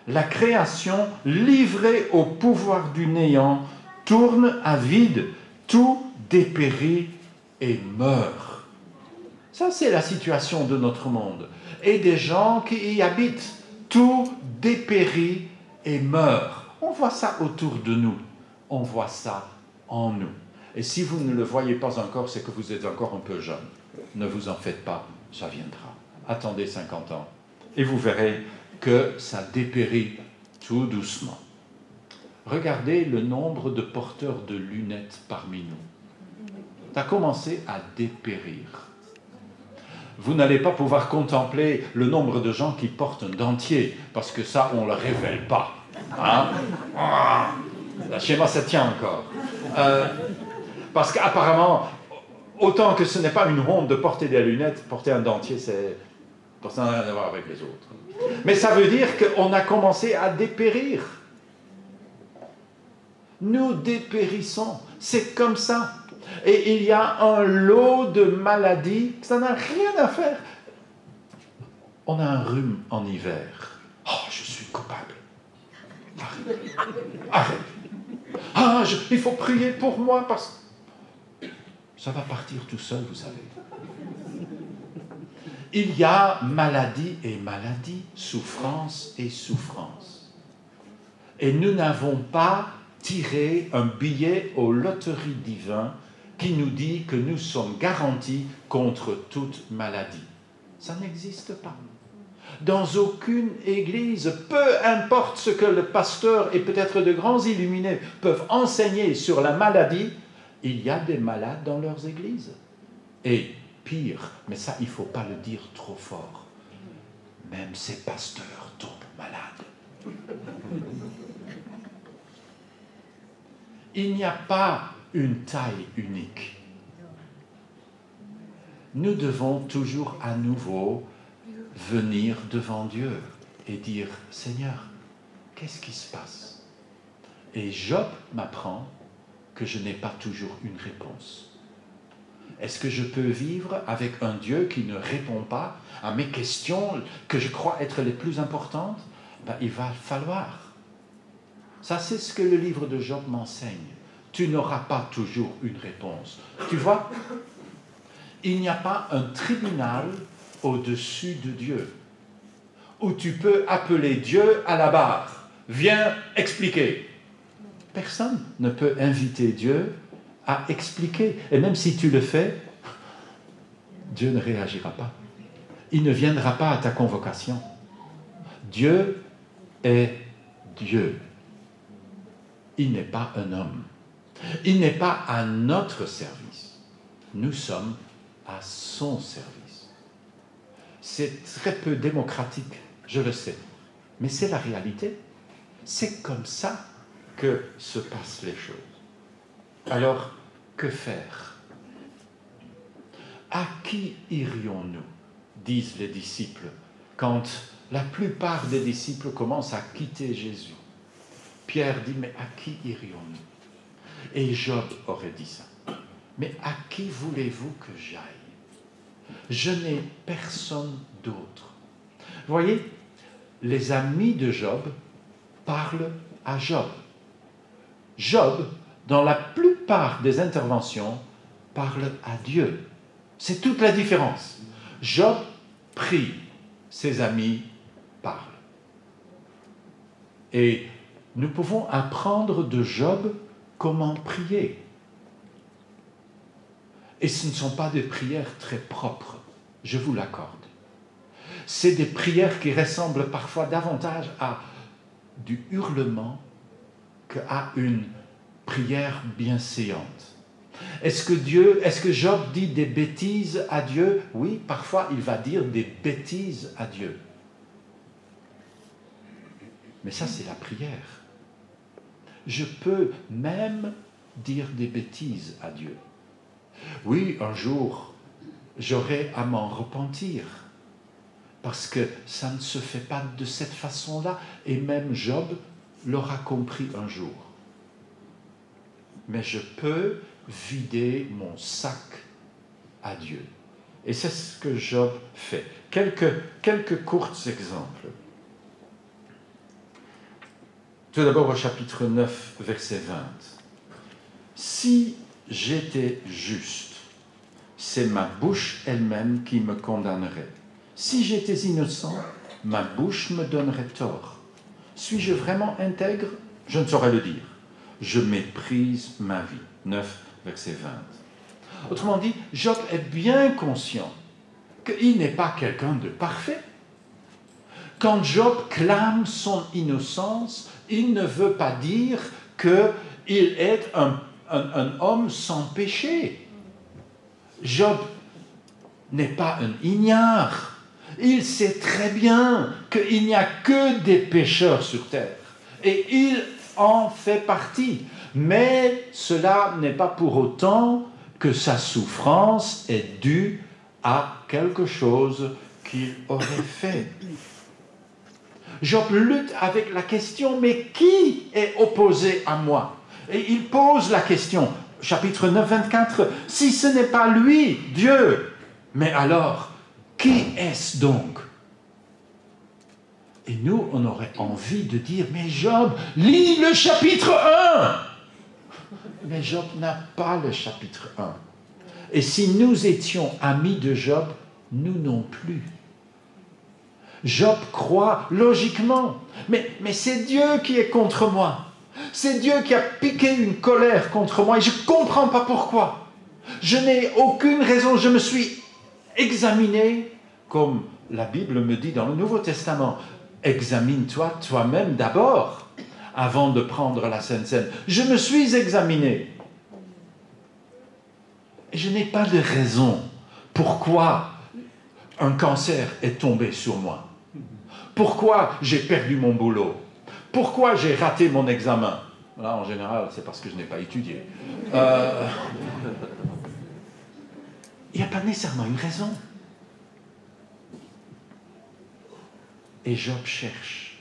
la création livrée au pouvoir du néant tourne à vide, tout dépérit et meurt. Ça, c'est la situation de notre monde. Et des gens qui y habitent, tout dépérit et meurt. On voit ça autour de nous. On voit ça en nous. Et si vous ne le voyez pas encore, c'est que vous êtes encore un peu jeune. Ne vous en faites pas, ça viendra. Attendez 50 ans et vous verrez que ça dépérit tout doucement. Regardez le nombre de porteurs de lunettes parmi nous. Ça a commencé à dépérir. Vous n'allez pas pouvoir contempler le nombre de gens qui portent un dentier, parce que ça, on ne le révèle pas. Hein? Chez moi, ça tient encore. Parce qu'apparemment, autant que ce n'est pas une honte de porter des lunettes, porter un dentier, ça n'a rien à voir avec les autres. Mais ça veut dire qu'on a commencé à dépérir. Nous dépérissons. C'est comme ça. Et il y a un lot de maladies, ça n'a rien à faire. On a un rhume en hiver. Oh, je suis coupable. Arrête. Ah, il faut prier pour moi parce que ça va partir tout seul, vous savez. Il y a maladie et maladie, souffrance et souffrance. Et nous n'avons pas tiré un billet aux loteries divines qui nous dit que nous sommes garantis contre toute maladie. Ça n'existe pas. Dans aucune église, peu importe ce que le pasteur et peut-être de grands illuminés peuvent enseigner sur la maladie, il y a des malades dans leurs églises. Et pire, mais ça il ne faut pas le dire trop fort, même ces pasteurs tombent malades. Il n'y a pas une taille unique. Nous devons toujours à nouveau venir devant Dieu et dire « Seigneur, qu'est-ce qui se passe ?» Et Job m'apprend que je n'ai pas toujours une réponse. Est-ce que je peux vivre avec un Dieu qui ne répond pas à mes questions que je crois être les plus importantes? Il va falloir. Ça, c'est ce que le livre de Job m'enseigne. Tu n'auras pas toujours une réponse. Tu vois, il n'y a pas un tribunal au-dessus de Dieu, où tu peux appeler Dieu à la barre. Viens expliquer. Personne ne peut inviter Dieu à expliquer. Et même si tu le fais, Dieu ne réagira pas. Il ne viendra pas à ta convocation. Dieu est Dieu. Il n'est pas un homme. Il n'est pas à notre service. Nous sommes à son service. C'est très peu démocratique, je le sais, mais c'est la réalité. C'est comme ça que se passent les choses. Alors, que faire? À qui irions-nous? Disent les disciples, quand la plupart des disciples commencent à quitter Jésus. Pierre dit, mais à qui irions-nous? Et Job aurait dit ça. Mais à qui voulez-vous que j'aille? Je n'ai personne d'autre. Vous voyez, les amis de Job parlent à Job. Job, dans la plupart des interventions, parle à Dieu. C'est toute la différence. Job prie, ses amis parlent. Et nous pouvons apprendre de Job comment prier. Et ce ne sont pas des prières très propres, je vous l'accorde. C'est des prières qui ressemblent parfois davantage à du hurlement qu'à une prière bienséante. Est-ce que Job dit des bêtises à Dieu? Oui, parfois il va dire des bêtises à Dieu. Mais ça, c'est la prière. Je peux même dire des bêtises à Dieu. Oui, un jour, j'aurai à m'en repentir, parce que ça ne se fait pas de cette façon-là, et même Job l'aura compris un jour. Mais je peux vider mon sac à Dieu. Et c'est ce que Job fait. Quelques courts exemples. Tout d'abord au chapitre 9, verset 20. Si j'étais juste, c'est ma bouche elle-même qui me condamnerait. Si j'étais innocent, ma bouche me donnerait tort. Suis-je vraiment intègre? Je ne saurais le dire. Je méprise ma vie. 9, verset 20. Autrement dit, Job est bien conscient qu'il n'est pas quelqu'un de parfait. Quand Job clame son innocence, il ne veut pas dire qu'il est un homme sans péché. Job n'est pas un ignare. Il sait très bien qu'il n'y a que des pécheurs sur terre. Et il en fait partie. Mais cela n'est pas pour autant que sa souffrance est due à quelque chose qu'il aurait fait. Job lutte avec la question, mais qui est opposé à moi? Et il pose la question, chapitre 9, 24, si ce n'est pas lui, Dieu, mais alors, qui est-ce donc? Et nous, on aurait envie de dire, mais Job, lis le chapitre 1! Mais Job n'a pas le chapitre 1. Et si nous étions amis de Job, nous non plus. Job croit logiquement, mais c'est Dieu qui est contre moi. C'est Dieu qui a piqué une colère contre moi et je ne comprends pas pourquoi. Je n'ai aucune raison, je me suis examiné, comme la Bible me dit dans le Nouveau Testament, examine-toi toi-même d'abord avant de prendre la Sainte Seine. Je me suis examiné. Et je n'ai pas de raison pourquoi un cancer est tombé sur moi. Pourquoi j'ai perdu mon boulot? Pourquoi j'ai raté mon examen? Là, en général, c'est parce que je n'ai pas étudié. Il n'y a pas nécessairement une raison. Et Job cherche.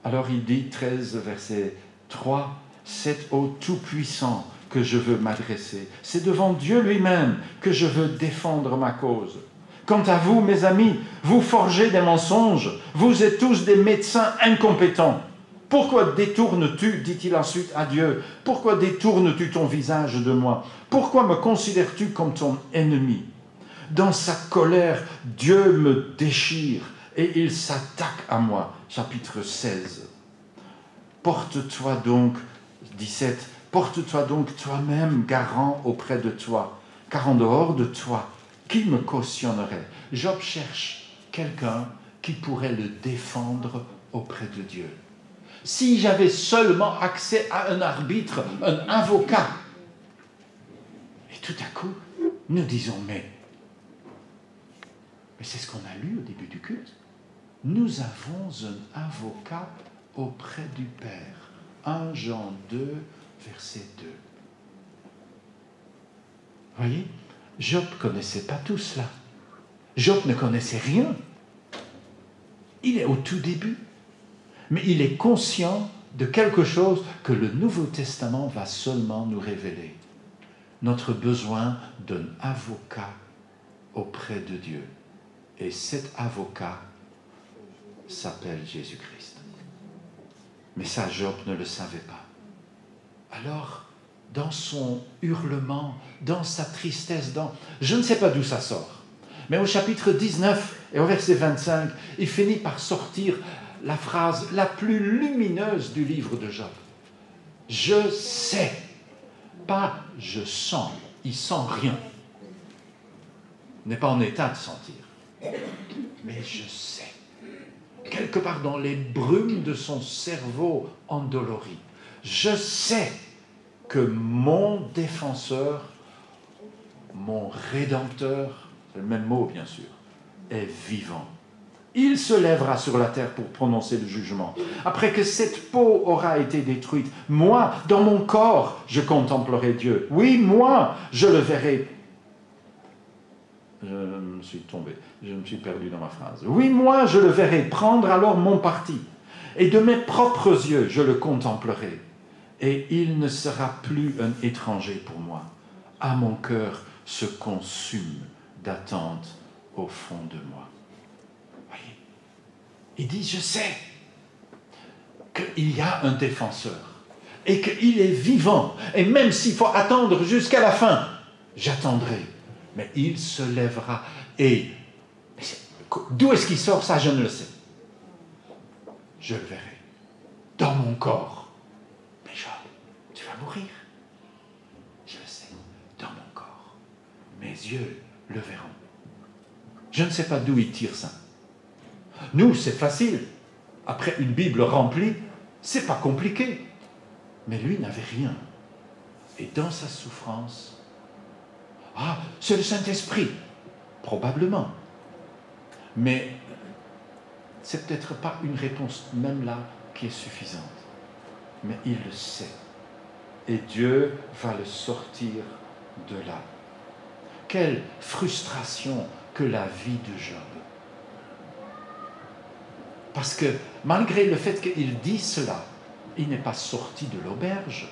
Alors il dit, 13, verset 3, « C'est au Tout-Puissant que je veux m'adresser. C'est devant Dieu lui-même que je veux défendre ma cause. Quant à vous, mes amis, vous forgez des mensonges. Vous êtes tous des médecins incompétents. Pourquoi détournes-tu, dit-il ensuite à Dieu, pourquoi détournes-tu ton visage de moi? Pourquoi me considères-tu comme ton ennemi? Dans sa colère, Dieu me déchire et il s'attaque à moi. » Chapitre 16. Porte-toi donc, 17, porte-toi donc toi-même garant auprès de toi, car en dehors de toi, qui me cautionnerait? Job cherche quelqu'un qui pourrait le défendre auprès de Dieu. Si j'avais seulement accès à un arbitre, un avocat, et tout à coup, nous disons, mais c'est ce qu'on a lu au début du culte. Nous avons un avocat auprès du Père. 1 Jean 2, verset 2. Voyez, Job ne connaissait pas tout cela. Job ne connaissait rien. Il est au tout début. Mais il est conscient de quelque chose que le Nouveau Testament va seulement nous révéler. Notre besoin d'un avocat auprès de Dieu. Et cet avocat s'appelle Jésus-Christ. Mais ça, Job ne le savait pas. Alors, dans son hurlement, dans sa tristesse, je ne sais pas d'où ça sort, mais au chapitre 19 et au verset 25, il finit par sortir la phrase la plus lumineuse du livre de Job. Je sais, pas je sens, il sent rien. Il n'est pas en état de sentir. Mais je sais. Quelque part dans les brumes de son cerveau endolori, je sais que mon défenseur, mon rédempteur, c'est le même mot bien sûr, est vivant. Il se lèvera sur la terre pour prononcer le jugement. Après que cette peau aura été détruite, moi, dans mon corps, je contemplerai Dieu. Oui, moi, je le verrai. Je me suis tombé, je me suis perdu dans ma phrase. Oui, moi, je le verrai prendre alors mon parti. Et de mes propres yeux, je le contemplerai. Et il ne sera plus un étranger pour moi. Ah, mon cœur se consume d'attente au fond de moi. Voyez, il dit, je sais qu'il y a un défenseur et qu'il est vivant. Et même s'il faut attendre jusqu'à la fin, j'attendrai. Mais il se lèvera. Et d'où est-ce qu'il sort ça, je ne le sais. Je le verrai. Dans mon corps. Mais Job, tu vas mourir. Je le sais. Dans mon corps. Mes yeux le verront. Je ne sais pas d'où il tire ça. Nous, c'est facile. Après une Bible remplie, c'est pas compliqué. Mais lui n'avait rien. Et dans sa souffrance, ah, c'est le Saint-Esprit. Probablement. Mais c'est peut-être pas une réponse même là qui est suffisante. Mais il le sait. Et Dieu va le sortir de là. Quelle frustration que la vie de Job. Parce que malgré le fait qu'il dit cela, il n'est pas sorti de l'auberge.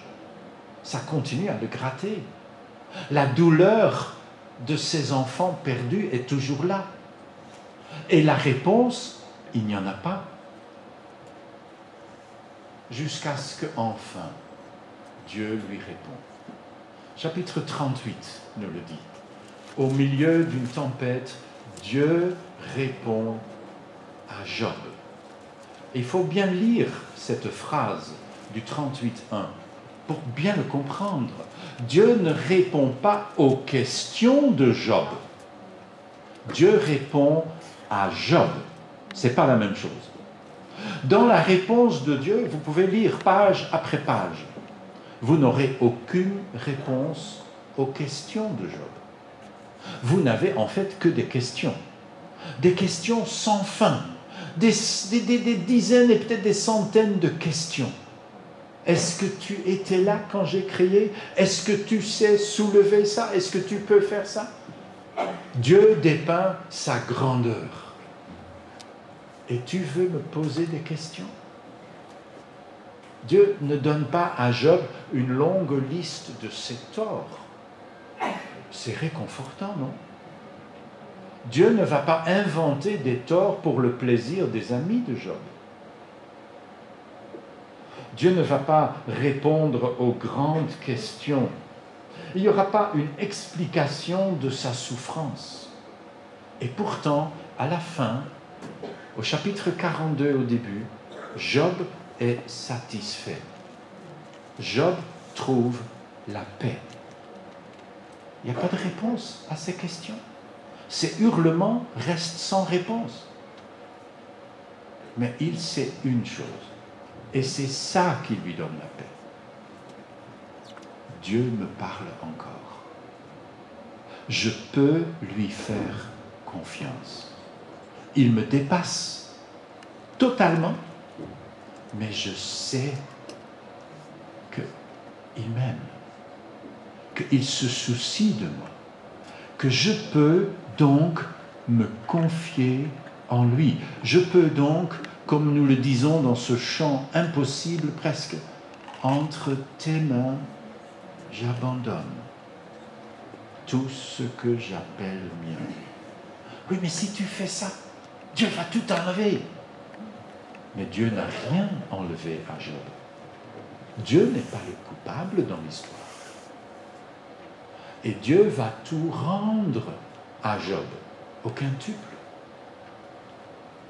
Ça continue à le gratter. La douleur de ses enfants perdus est toujours là. Et la réponse, il n'y en a pas. Jusqu'à ce qu'enfin, Dieu lui répond. Chapitre 38 nous le dit. Au milieu d'une tempête, Dieu répond à Job. Il faut bien lire cette phrase du 38.1 pour bien le comprendre. Dieu ne répond pas aux questions de Job. Dieu répond à Job. Ce n'est pas la même chose. Dans la réponse de Dieu, vous pouvez lire page après page. Vous n'aurez aucune réponse aux questions de Job. Vous n'avez en fait que des questions. Des questions sans fin. Des dizaines et peut-être des centaines de questions. Est-ce que tu étais là quand j'ai créé? Est-ce que tu sais soulever ça? Est-ce que tu peux faire ça? Dieu dépeint sa grandeur. Et tu veux me poser des questions? Dieu ne donne pas à Job une longue liste de ses torts. C'est réconfortant, non? Dieu ne va pas inventer des torts pour le plaisir des amis de Job. Dieu ne va pas répondre aux grandes questions. Il n'y aura pas une explication de sa souffrance. Et pourtant, à la fin, au chapitre 42 au début, Job est satisfait. Job trouve la paix. Il n'y a pas de réponse à ces questions. Ces hurlements restent sans réponse. Mais il sait une chose. Et c'est ça qui lui donne la paix. Dieu me parle encore. Je peux lui faire confiance. Il me dépasse totalement, mais je sais qu'il m'aime, qu'il se soucie de moi. que je peux donc me confier en lui. Je peux donc, comme nous le disons dans ce chant impossible presque, entre tes mains, j'abandonne tout ce que j'appelle mien. Oui, mais si tu fais ça, Dieu va tout enlever. Mais Dieu n'a rien enlevé à Job. Dieu n'est pas le coupable dans l'histoire. Et Dieu va tout rendre à Job, au quintuple.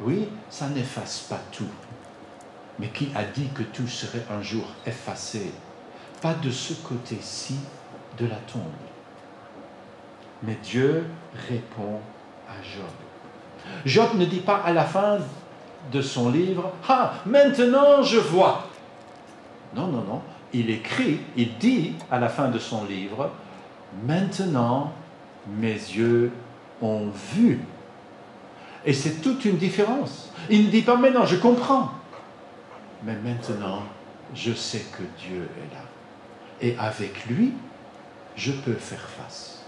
Oui, ça n'efface pas tout. Mais qui a dit que tout serait un jour effacé? Pas de ce côté-ci de la tombe. Mais Dieu répond à Job. Job ne dit pas à la fin de son livre, « Ah, maintenant je vois !» Non, non, non. Il écrit, il dit à la fin de son livre, « Maintenant mes yeux ont vu ». Et c'est toute une différence. Il ne dit pas « Maintenant je comprends ». Mais maintenant, je sais que Dieu est là. Et avec lui, je peux faire face.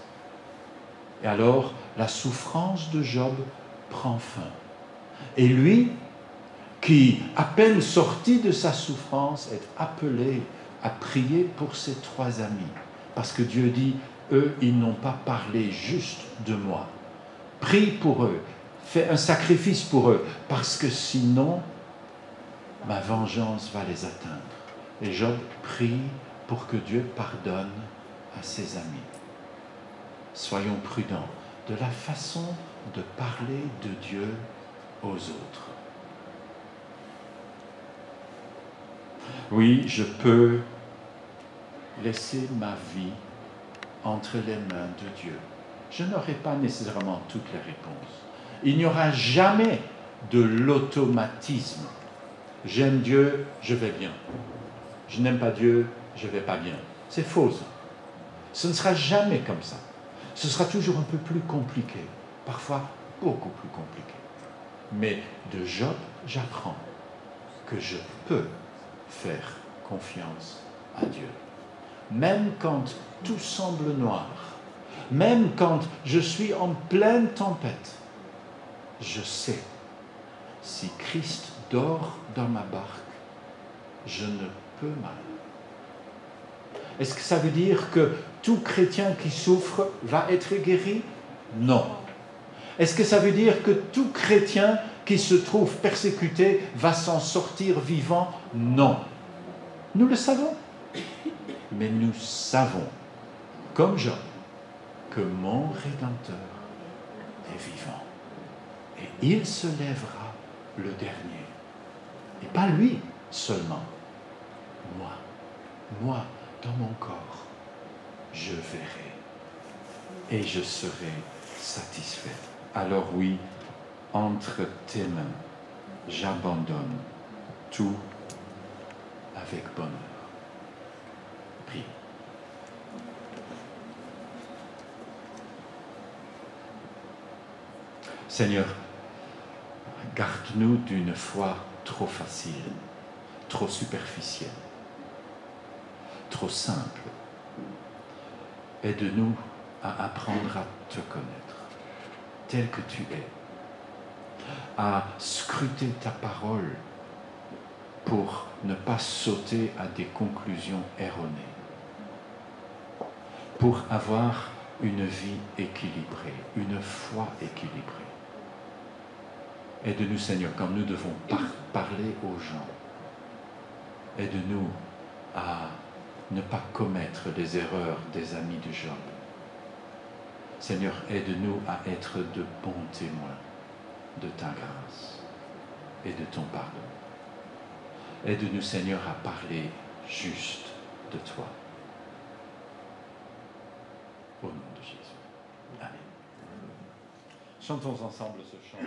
Et alors, la souffrance de Job prend fin. Et lui, qui, à peine sorti de sa souffrance, est appelé à prier pour ses 3 amis. Parce que Dieu dit, eux, ils n'ont pas parlé juste de moi. Prie pour eux, fais un sacrifice pour eux, parce que sinon, ma vengeance va les atteindre. Et Job prie pour que Dieu pardonne à ses amis. Soyons prudents de la façon de parler de Dieu aux autres. Oui, je peux laisser ma vie entre les mains de Dieu. Je n'aurai pas nécessairement toutes les réponses. Il n'y aura jamais de l'automatisme. J'aime Dieu, je vais bien. Je n'aime pas Dieu, je ne vais pas bien. C'est faux, ça. Ce ne sera jamais comme ça. Ce sera toujours un peu plus compliqué, parfois beaucoup plus compliqué. Mais de Job, j'apprends que je peux faire confiance à Dieu. Même quand tout semble noir, même quand je suis en pleine tempête, je sais, si Christ dort dans ma barque, je ne peux mal. Est-ce que ça veut dire que tout chrétien qui souffre va être guéri? Non. Est-ce que ça veut dire que tout chrétien qui se trouve persécuté va s'en sortir vivant? Non. Nous le savons. Mais nous savons, comme Job, que mon Rédempteur est vivant. Et il se lèvera le dernier. Et pas lui seulement. Moi, dans mon corps, je verrai. Et je serai satisfait. Alors oui, entre tes mains, j'abandonne tout avec bonheur. Prie. Seigneur, garde-nous d'une foi trop facile, trop superficielle, trop simple. Aide-nous à apprendre à te connaître, tel que tu es, à scruter ta parole pour ne pas sauter à des conclusions erronées, pour avoir une vie équilibrée, une foi équilibrée. Aide-nous, Seigneur, quand nous devons parler aux gens. Aide-nous à ne pas commettre les erreurs des amis de Job. Seigneur, aide-nous à être de bons témoins de ta grâce et de ton pardon. Aide-nous, Seigneur, à parler juste de toi. Au nom de Jésus. Amen. Chantons ensemble ce chant.